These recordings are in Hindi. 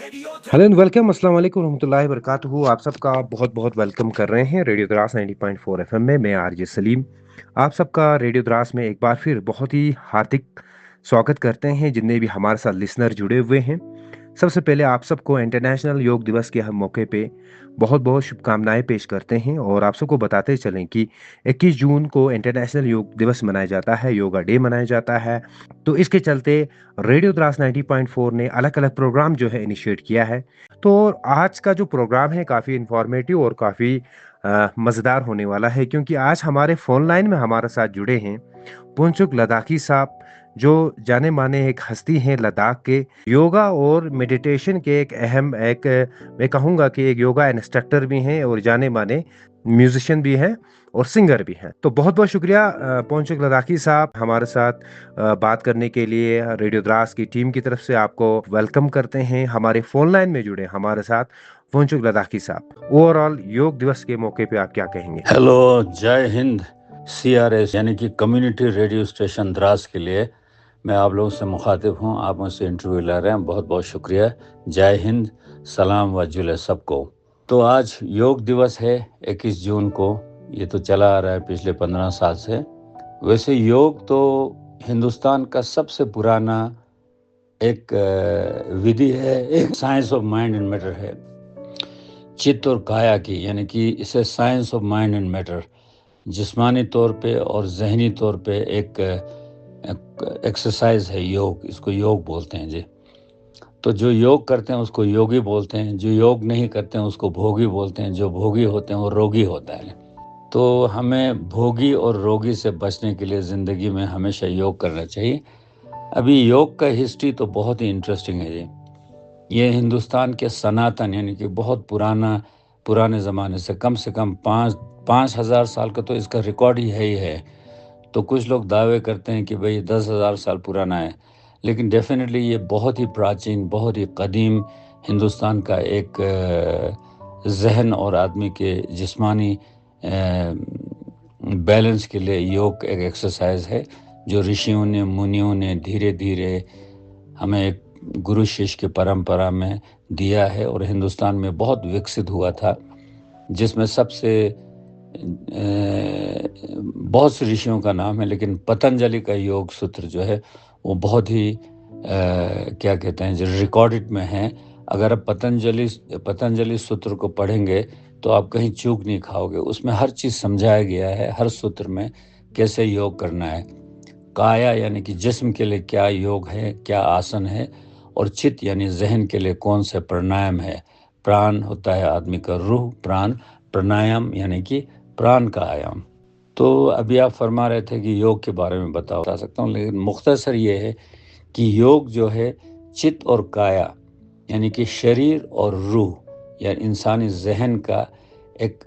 हेलो एंड वेलकम, अस्सलाम वालेकुम रहमतुल्लाहि वबरकातुहू। आप सबका बहुत बहुत वेलकम कर रहे हैं रेडियो द्रास 90.4 एफएम में। मैं आरजे सलीम आप सबका रेडियो द्रास में एक बार फिर बहुत ही हार्दिक स्वागत करते हैं, जितने भी हमारे साथ लिसनर जुड़े हुए हैं। सबसे पहले आप सबको इंटरनेशनल योग दिवस के हम मौके पे बहुत बहुत शुभकामनाएं पेश करते हैं और आप सबको बताते चलें कि 21 जून को इंटरनेशनल योग दिवस मनाया जाता है, योगा डे मनाया जाता है। तो इसके चलते रेडियो द्रास 90.4 ने अलग अलग प्रोग्राम जो है इनिशिएट किया है। तो आज का जो प्रोग्राम है काफ़ी इंफॉर्मेटिव और काफ़ी मज़ेदार होने वाला है, क्योंकि आज हमारे फ़ोन लाइन में हमारे साथ जुड़े हैं पुंचुक लद्दाखी साहब, जो जाने माने एक हस्ती हैं लद्दाख के। योगा और मेडिटेशन के एक अहम एक मैं कहूँगा कि एक योगा इंस्ट्रक्टर भी हैं और जाने माने म्यूजिशियन भी हैं और सिंगर भी हैं। तो बहुत बहुत शुक्रिया पुंचुक लद्दाखी साहब, हमारे साथ बात करने के लिए। रेडियो द्रास की टीम की तरफ से आपको वेलकम करते हैं। हमारे फोन लाइन में जुड़े हमारे साथ पुंचुक लद्दाखी साहब। ओवरऑल योग दिवस के मौके पे आप क्या कहेंगे? हेलो, जय हिंद। CRS यानी कि कम्युनिटी रेडियो स्टेशन द्रास के लिए मैं आप लोगों से मुखातिब हूँ। आप मुझसे इंटरव्यू ले रहे हैं, बहुत बहुत शुक्रिया। जय हिंद, सलाम वजुले सबको। तो आज योग दिवस है 21 जून को। ये तो चला आ रहा है पिछले 15 साल से। वैसे योग तो हिंदुस्तान का सबसे पुराना एक विधि है, एक science of mind and matter है, चित्त और काया की, यानी कि इसे science of mind and matter, जिस्मानी तौर पे और जहनी तौर पे एक एक्सरसाइज है योग। इसको योग बोलते हैं जी। तो जो योग करते हैं उसको योगी बोलते हैं, जो योग नहीं करते हैं उसको भोगी बोलते हैं, जो भोगी होते हैं वो रोगी होता है। तो हमें भोगी और रोगी से बचने के लिए ज़िंदगी में हमेशा योग करना चाहिए। अभी योग का हिस्ट्री तो बहुत ही इंटरेस्टिंग है जी। ये हिंदुस्तान के सनातन यानी कि बहुत पुराने ज़माने से कम 5,000 साल का तो इसका रिकॉर्ड ही है। तो कुछ लोग दावे करते हैं कि भाई 10,000 साल पुराना है, लेकिन डेफिनेटली ये बहुत ही प्राचीन, बहुत ही कदीम हिंदुस्तान का एक जहन और आदमी के जिस्मानी बैलेंस के लिए योग एक एक्सरसाइज है, जो ऋषियों ने, मुनियों ने धीरे धीरे हमें एक गुरु शिष्य की परंपरा में दिया है और हिंदुस्तान में बहुत विकसित हुआ था, जिसमें सबसे बहुत से ऋषियों का नाम है, लेकिन पतंजलि का योग सूत्र जो है वो बहुत ही क्या कहते हैं, जो रिकॉर्डेड में है। अगर आप पतंजलि सूत्र को पढ़ेंगे तो आप कहीं चूक नहीं खाओगे। उसमें हर चीज़ समझाया गया है, हर सूत्र में कैसे योग करना है। काया यानी कि जिस्म के लिए क्या योग है, क्या आसन है, और चित्त यानी जहन के लिए कौन से प्राणायाम है। प्राण होता है आदमी का रूह, प्राण। प्राणायाम यानी कि प्राण का आयाम। तो अभी आप फरमा रहे थे कि योग के बारे में बता सकता हूँ, लेकिन मुख्तसर ये है कि योग जो है चित्त और काया यानी कि शरीर और रूह या इंसानी जहन का एक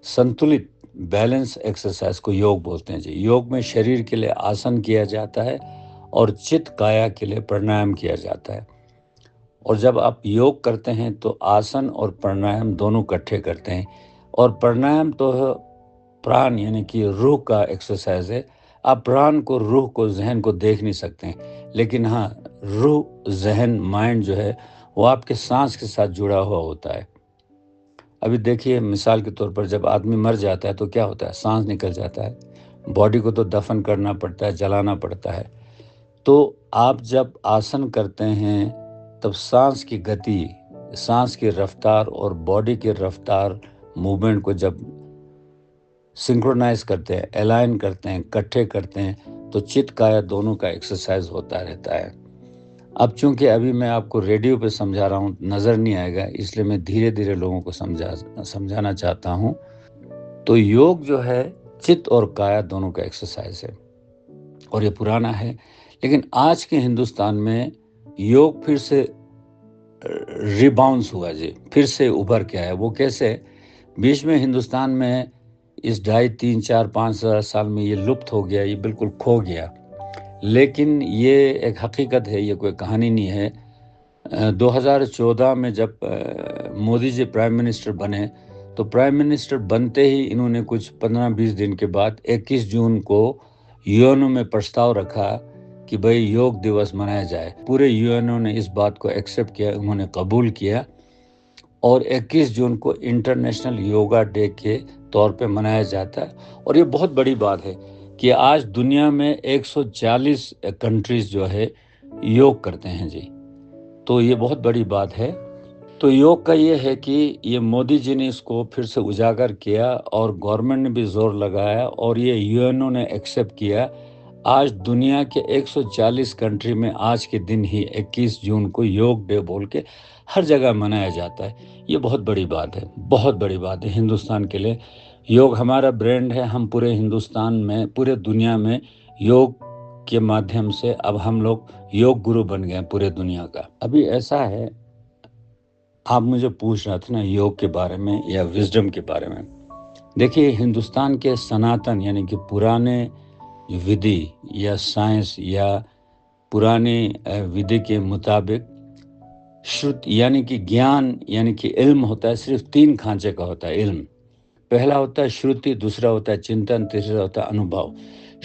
संतुलित बैलेंस एक्सरसाइज को योग बोलते हैं जी। योग में शरीर के लिए आसन किया जाता है और चित्त काया के लिए प्राणायाम किया जाता है। और जब आप योग करते हैं तो आसन और प्राणायाम दोनों इकट्ठे करते हैं। और प्राणायाम तो प्राण यानी कि रूह का एक्सरसाइज है। आप प्राण को, रूह को, जहन को देख नहीं सकते हैं, लेकिन हाँ, रूह, जहन, माइंड जो है वो आपके सांस के साथ जुड़ा हुआ होता है। अभी देखिए, मिसाल के तौर पर जब आदमी मर जाता है तो क्या होता है, सांस निकल जाता है। बॉडी को तो दफन करना पड़ता है, जलाना पड़ता है। तो आप जब आसन करते हैं तब सांस की गति, सांस की रफ्तार और बॉडी की रफ्तार, मूवमेंट को जब सिंक्रोनाइज करते हैं, अलाइन करते हैं, इकट्ठे करते हैं, तो चित्त काया दोनों का एक्सरसाइज होता रहता है। अब चूंकि अभी मैं आपको रेडियो पे समझा रहा हूँ, नज़र नहीं आएगा, इसलिए मैं धीरे धीरे लोगों को समझाना चाहता हूँ। तो योग जो है चित्त और काया दोनों का एक्सरसाइज है और ये पुराना है। लेकिन आज के हिंदुस्तान में योग फिर से रिबाउंस हुआ जी, फिर से उभर के आया। वो कैसे? बीच में हिंदुस्तान में इस 2.5, 3, 4, 5 साल में ये लुप्त हो गया, ये बिल्कुल खो गया। लेकिन ये एक हकीकत है, ये कोई कहानी नहीं है। 2014 में जब मोदी जी प्राइम मिनिस्टर बने, तो प्राइम मिनिस्टर बनते ही इन्होंने कुछ 15-20 दिन के बाद 21 जून को यूएनओ में प्रस्ताव रखा कि भाई योग दिवस मनाया जाए। पूरे यूएनओ ने इस बात को एक्सेप्ट किया, उन्होंने कबूल किया और 21 जून को इंटरनेशनल योगा डे के तौर पे मनाया जाता है। और ये बहुत बड़ी बात है कि आज दुनिया में 140 कंट्रीज जो है योग करते हैं जी। तो ये बहुत बड़ी बात है। तो योग का ये है कि ये मोदी जी ने इसको फिर से उजागर किया और गवर्नमेंट ने भी जोर लगाया और ये यूएनओ ने एक्सेप्ट किया। आज दुनिया के 140 कंट्री में आज के दिन ही 21 जून को योग डे बोल के हर जगह मनाया जाता है। ये बहुत बड़ी बात है, बहुत बड़ी बात है हिंदुस्तान के लिए। योग हमारा ब्रांड है। हम पूरे हिंदुस्तान में, पूरे दुनिया में योग के माध्यम से अब हम लोग योग गुरु बन गए पूरे दुनिया का। अभी ऐसा है, आप मुझे पूछ रहे थे ना योग के बारे में या विजडम के बारे में। देखिए, हिंदुस्तान के सनातन यानी कि पुराने विधि या साइंस या पुराने विधि के मुताबिक श्रुति यानी कि ज्ञान यानी कि इल्म होता है, सिर्फ 3 खांचे का होता है इल्म। पहला होता है श्रुति, दूसरा होता है चिंतन, तीसरा होता है अनुभव।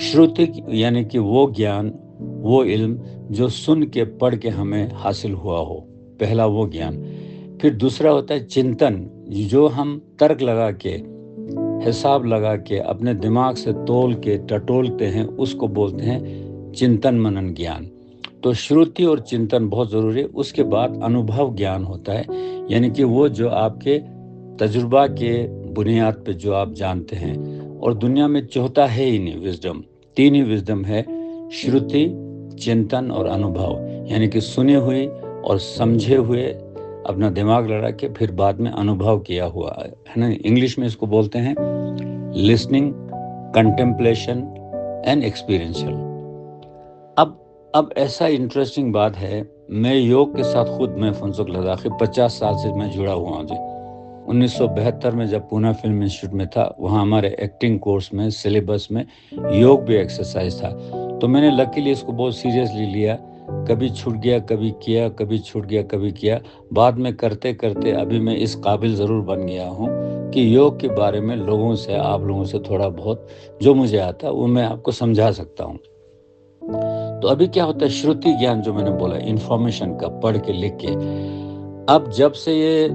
श्रुति यानी कि वो ज्ञान, वो इल्म जो सुन के पढ़ के हमें हासिल हुआ हो, पहला वो ज्ञान। फिर दूसरा होता है चिंतन, जो हम तर्क लगा के, हिसाब लगा के, अपने दिमाग से तोल के टटोलते हैं, उसको बोलते हैं चिंतन मनन ज्ञान। तो श्रुति और चिंतन बहुत ज़रूरी है। उसके बाद अनुभव ज्ञान होता है, यानी कि वो जो आपके तजुर्बा के बुनियाद पे जो आप जानते हैं। और दुनिया में चौथा है ही नहीं विजडम, 3 ही विजडम है, श्रुति, चिंतन और अनुभव। यानी कि सुने हुए और समझे हुए, अपना दिमाग लड़ा के फिर बाद में अनुभव किया हुआ है ना। इंग्लिश में इसको बोलते हैं लिसनिंग, कंटेम्पलेशन एंड एक्सपीरियंशियल। अब ऐसा इंटरेस्टिंग बात है, मैं योग के साथ खुद मैं फुनसुक लद्दाखी 50 साल से मैं जुड़ा हुआ हूँ जी। 1972 में जब पूना फिल्म इंस्टीट्यूट में था, वहाँ हमारे एक्टिंग कोर्स में सिलेबस में योग भी एक्सरसाइज था। तो मैंने लकीली इसको बहुत सीरियसली लिया। कभी छूट गया, कभी किया, कभी छूट गया, कभी किया। बाद में करते करते अभी मैं इस काबिल ज़रूर बन गया हूँ कि योग के बारे में लोगों से, आप लोगों से थोड़ा बहुत जो मुझे आता है वो मैं आपको समझा सकता हूँ। तो अभी क्या होता है, श्रुति ज्ञान जो मैंने बोला, इंफॉर्मेशन का पढ़ के लिख के। अब जब से ये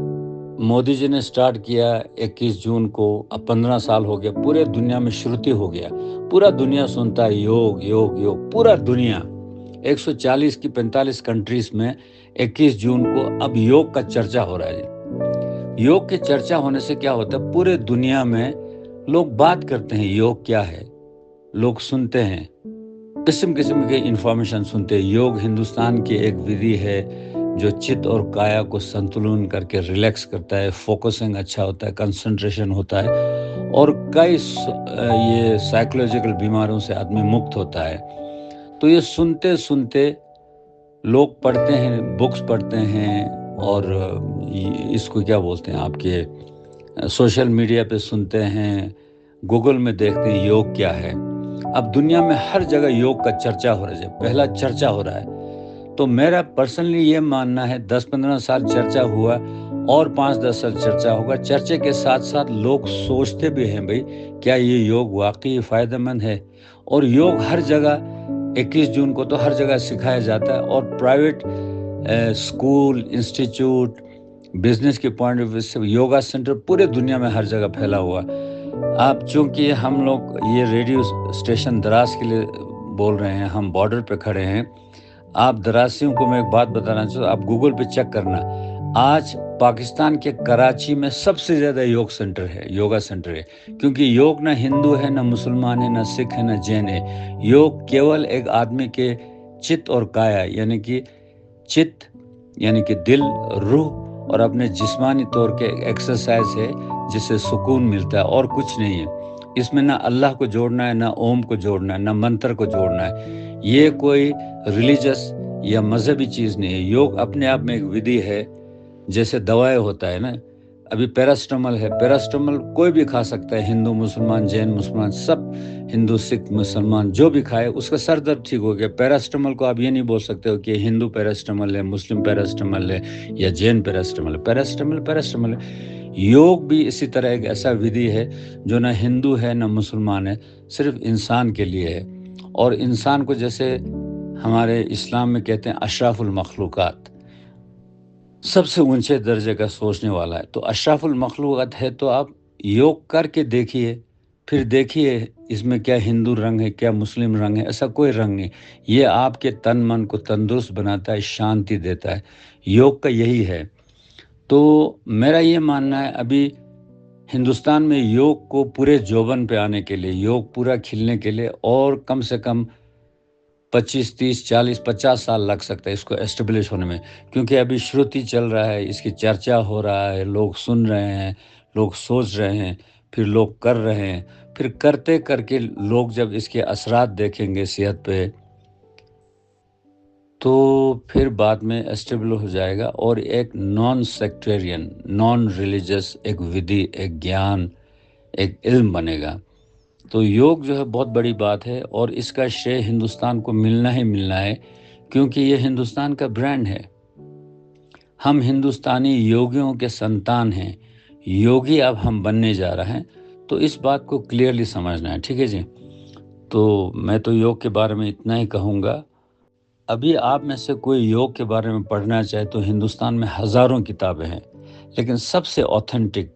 मोदी जी ने स्टार्ट किया 21 जून को, अब 15 साल हो गया, पूरे दुनिया में श्रुति हो गया। पूरा दुनिया सुनता है योग योग योग, पूरा दुनिया 140 की 45 कंट्रीज में 21 जून को अब योग का चर्चा हो रहा है। योग के चर्चा होने से क्या होता है, पूरे दुनिया में लोग बात करते हैं योग क्या है, लोग सुनते हैं, किस्म किस्म के इंफॉर्मेशन सुनते हैं। योग हिंदुस्तान की एक विधि है जो चित्त और काया को संतुलन करके रिलैक्स करता है, फोकसिंग अच्छा होता है, कंसंट्रेशन होता है और कई ये साइकोलॉजिकल बीमारियों से आदमी मुक्त होता है। तो ये सुनते सुनते लोग पढ़ते हैं, बुक्स पढ़ते हैं और इसको क्या बोलते हैं, आपके सोशल मीडिया पे सुनते हैं, गूगल में देखते हैं योग क्या है। अब दुनिया में हर जगह योग का चर्चा हो रहा है, पहला चर्चा हो रहा है। तो मेरा पर्सनली ये मानना है 10-15 साल चर्चा हुआ और 5-10 साल चर्चा होगा। चर्चे के साथ साथ लोग सोचते भी हैं भाई क्या ये योग वाकई फ़ायदेमंद है। और योग हर जगह 21 जून को तो हर जगह सिखाया जाता है और प्राइवेट स्कूल, इंस्टीट्यूट, बिजनेस के पॉइंट ऑफ व्यू से योगा सेंटर पूरे दुनिया में हर जगह फैला हुआ। आप चूंकि हम लोग ये रेडियो स्टेशन द्रास के लिए बोल रहे हैं, हम बॉर्डर पे खड़े हैं। आप द्रासियों को मैं एक बात बताना चाहूँ, आप गूगल पे चेक करना, आज पाकिस्तान के कराची में सबसे ज़्यादा योग सेंटर है, योगा सेंटर है। क्योंकि योग ना हिंदू है, ना मुसलमान है, ना सिख है, ना जैन है। योग केवल एक आदमी के चित्त और काया यानी कि चित्त यानी कि दिल, रूह और अपने जिस्मानी तौर के एक्सरसाइज है जिससे सुकून मिलता है और कुछ नहीं है। इसमें ना अल्लाह को जोड़ना है, ना ओम को जोड़ना है, ना मंत्र को जोड़ना है। ये कोई रिलीजियस या मजहबी चीज़ नहीं है। योग अपने आप में एक विधि है, जैसे दवाएं होता है ना। अभी पैरास्टामोल है, पैरास्टामोल कोई भी खा सकता है, हिंदू मुसलमान जैन मुसलमान सब, हिंदू सिख मुसलमान जो भी खाए उसका सर दर्द ठीक हो गया। पैरास्टामोल को आप ये नहीं बोल सकते हो कि हिंदू पैरास्टामोल है, मुस्लिम पैरास्टामोल है या जैन पैरास्टामोल है। पैरास्टामोल पैरास्टामोल है। योग भी इसी तरह एक ऐसा विधि है जो ना हिंदू है ना मुसलमान है, सिर्फ इंसान के लिए है। और इंसान को जैसे हमारे इस्लाम में कहते हैं अशराफुल मखलूक़ात, सबसे ऊंचे दर्जे का सोचने वाला है। तो अशराफुल मखलूक़ात है, तो आप योग करके देखिए, फिर देखिए इसमें क्या हिंदू रंग है, क्या मुस्लिम रंग है। ऐसा कोई रंग नहीं, ये आपके तन मन को तंदुरुस्त बनाता है, शांति देता है। योग का यही है। तो मेरा ये मानना है, अभी हिंदुस्तान में योग को पूरे जोबन पे आने के लिए, योग पूरा खिलने के लिए और कम से कम 25, 30, 40, 50 साल लग सकता है इसको एस्टेब्लिश होने में। क्योंकि अभी श्रुति चल रहा है, इसकी चर्चा हो रहा है, लोग सुन रहे हैं, लोग सोच रहे हैं, फिर लोग कर रहे हैं, फिर करते करके लोग जब इसके असरात देखेंगे सेहत पे, तो फिर बाद में एस्टेबल हो जाएगा और एक नॉन सेक्टेरियन, नॉन रिलीजियस एक विधि, एक ज्ञान, एक इल्म बनेगा। तो योग जो है बहुत बड़ी बात है और इसका श्रेय हिंदुस्तान को मिलना ही मिलना है, क्योंकि ये हिंदुस्तान का ब्रांड है। हम हिंदुस्तानी योगियों के संतान हैं, योगी अब हम बनने जा रहे हैं। तो इस बात को क्लियरली समझना है, ठीक है जी। तो मैं तो योग के बारे में इतना ही कहूँगा। अभी आप में से कोई योग के बारे में पढ़ना चाहे तो हिंदुस्तान में हज़ारों किताबें हैं, लेकिन सबसे ऑथेंटिक,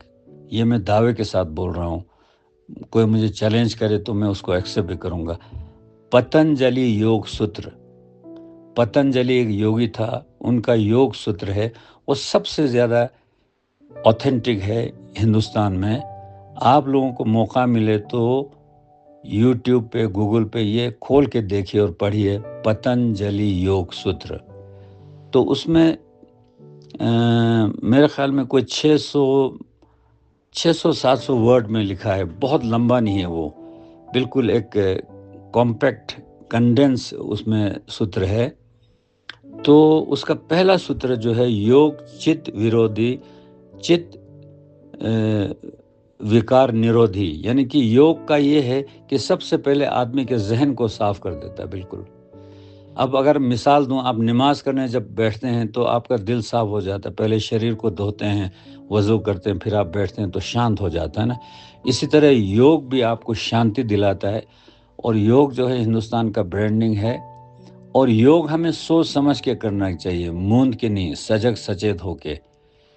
ये मैं दावे के साथ बोल रहा हूँ, कोई मुझे चैलेंज करे तो मैं उसको एक्सेप्ट भी करूँगा, पतंजलि योग सूत्र। पतंजलि एक योगी था, उनका योग सूत्र है, वो सबसे ज़्यादा ऑथेंटिक है हिंदुस्तान में। आप लोगों को मौका मिले तो यूट्यूब पे, गूगल पे ये खोल के देखिए और पढ़िए, पतंजलि योग सूत्र। तो उसमें मेरे ख्याल में कोई 600-700 वर्ड में लिखा है, बहुत लंबा नहीं है वो, बिल्कुल एक कॉम्पैक्ट कंडेंस उसमें सूत्र है। तो उसका पहला सूत्र जो है, योग चित्त विरोधी, चित्त विकार निरोधी, यानी कि योग का ये है कि सबसे पहले आदमी के जहन को साफ कर देता है, बिल्कुल। अब अगर मिसाल दूं, आप नमाज करने जब बैठते हैं तो आपका दिल साफ हो जाता है, पहले शरीर को धोते हैं, वज़ू करते हैं, फिर आप बैठते हैं तो शांत हो जाता है ना। इसी तरह योग भी आपको शांति दिलाता है और योग जो है हिंदुस्तान का ब्रांडिंग है। और योग हमें सोच समझ के करना चाहिए, मूंद के नहीं, सजग सचेत होके।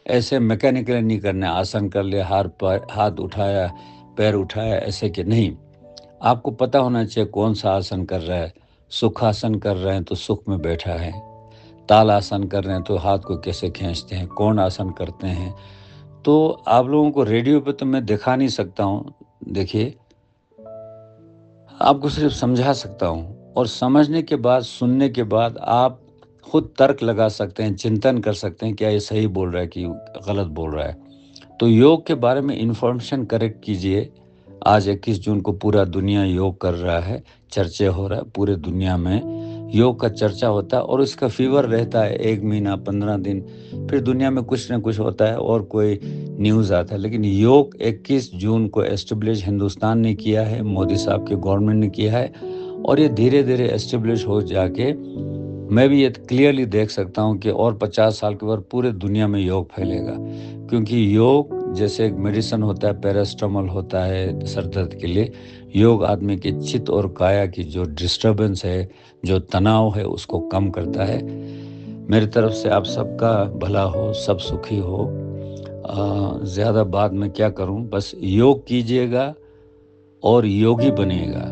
ऐसे मैकेनिकली नहीं करना, आसन कर लिया, हाथ उठाया, पैर उठाया, ऐसे के नहीं। आपको पता होना चाहिए कौन सा आसन कर रहा है। सुखासन कर रहे हैं तो सुख में बैठा है, ताल आसन कर रहे हैं तो हाथ को कैसे खींचते हैं, कौन आसन करते हैं। तो आप लोगों को रेडियो पे तो मैं दिखा नहीं सकता हूँ, देखिए आपको सिर्फ समझा सकता हूँ, और समझने के बाद, सुनने के बाद आप खुद तर्क लगा सकते हैं, चिंतन कर सकते हैं, क्या ये सही बोल रहा है कि गलत बोल रहा है। तो योग के बारे में इन्फॉर्मेशन करेक्ट कीजिए। आज 21 जून को पूरा दुनिया योग कर रहा है, चर्चा हो रहा है, पूरे दुनिया में योग का चर्चा होता है और इसका फीवर रहता है 1 महीना, 15 दिन, फिर दुनिया में कुछ ना कुछ होता है और कोई न्यूज़ आता है। लेकिन योग 21 जून को एस्टेब्लिश हिंदुस्तान ने किया है, मोदी साहब के गवर्नमेंट ने किया है, और ये धीरे धीरे एस्टेब्लिश हो जाके मैं भी ये क्लियरली देख सकता हूँ कि और 50 साल के बाद पूरे दुनिया में योग फैलेगा। क्योंकि योग जैसे एक मेडिसिन होता है, पैरास्टामोल होता है सर दर्द के लिए, योग आदमी के चित्त और काया की जो डिस्टर्बेंस है, जो तनाव है, उसको कम करता है। मेरी तरफ से आप सबका भला हो, सब सुखी हो। ज़्यादा बात मैं क्या करूं, बस योग कीजिएगा और योगी बनिएगा।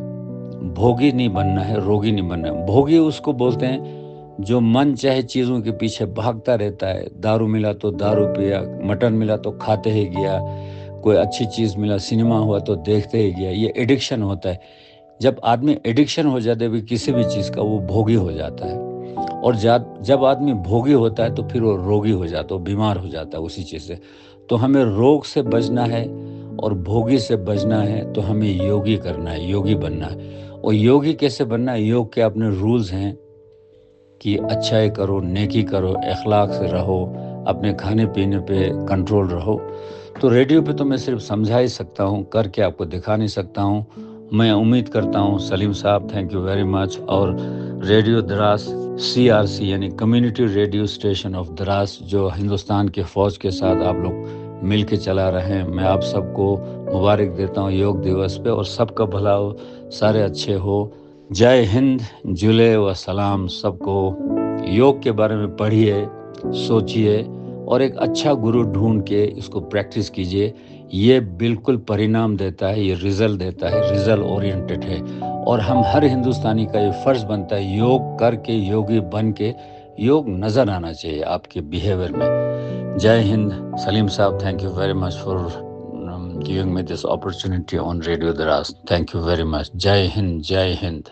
भोगी नहीं बनना है, रोगी नहीं बनना है। भोगी उसको बोलते हैं जो मन चाहे चीज़ों के पीछे भागता रहता है, दारू मिला तो दारू पिया, मटन मिला तो खाते ही गया, कोई अच्छी चीज़ मिला, सिनेमा हुआ तो देखते ही गया। ये एडिक्शन होता है। जब आदमी एडिक्शन हो जाता है किसी भी चीज़ का, वो भोगी हो जाता है। और जब आदमी भोगी होता है तो फिर वो रोगी हो जाता है, वो बीमार हो जाता है उसी चीज़ से। तो हमें रोग से बचना है और भोगी से बचना है, तो हमें योगी करना है, योगी बनना है। और योगी कैसे बनना है, योग के अपने रूल्स हैं कि अच्छाई करो, नेकी करो, अखलाक से रहो, अपने खाने पीने पे कंट्रोल रहो। तो रेडियो पे तो मैं सिर्फ समझा ही सकता हूँ, करके आपको दिखा नहीं सकता हूँ। मैं उम्मीद करता हूँ सलीम साहब, थैंक यू वेरी मच। और रेडियो द्रास CRC यानी community radio station of Dras, जो हिंदुस्तान के फ़ौज के साथ आप लोग मिल के चला रहे हैं, मैं आप सबको मुबारक देता हूँ योग दिवस पे, और सबका भला हो, सारे अच्छे हो। जय हिंद, जुले व सलाम सबको। योग के बारे में पढ़िए, सोचिए और एक अच्छा गुरु ढूंढ के इसको प्रैक्टिस कीजिए। ये बिल्कुल परिणाम देता है, ये रिजल्ट देता है, रिजल्ट ओरिएंटेड है। और हम हर हिंदुस्तानी का ये फर्ज बनता है योग करके, योगी बन के योग नज़र आना चाहिए आपके बिहेवियर में। जय हिंद। सलीम साहब, thank you very much for giving me this opportunity on Radio Dras. Thank you very much. Jai Hind, Jai Hind.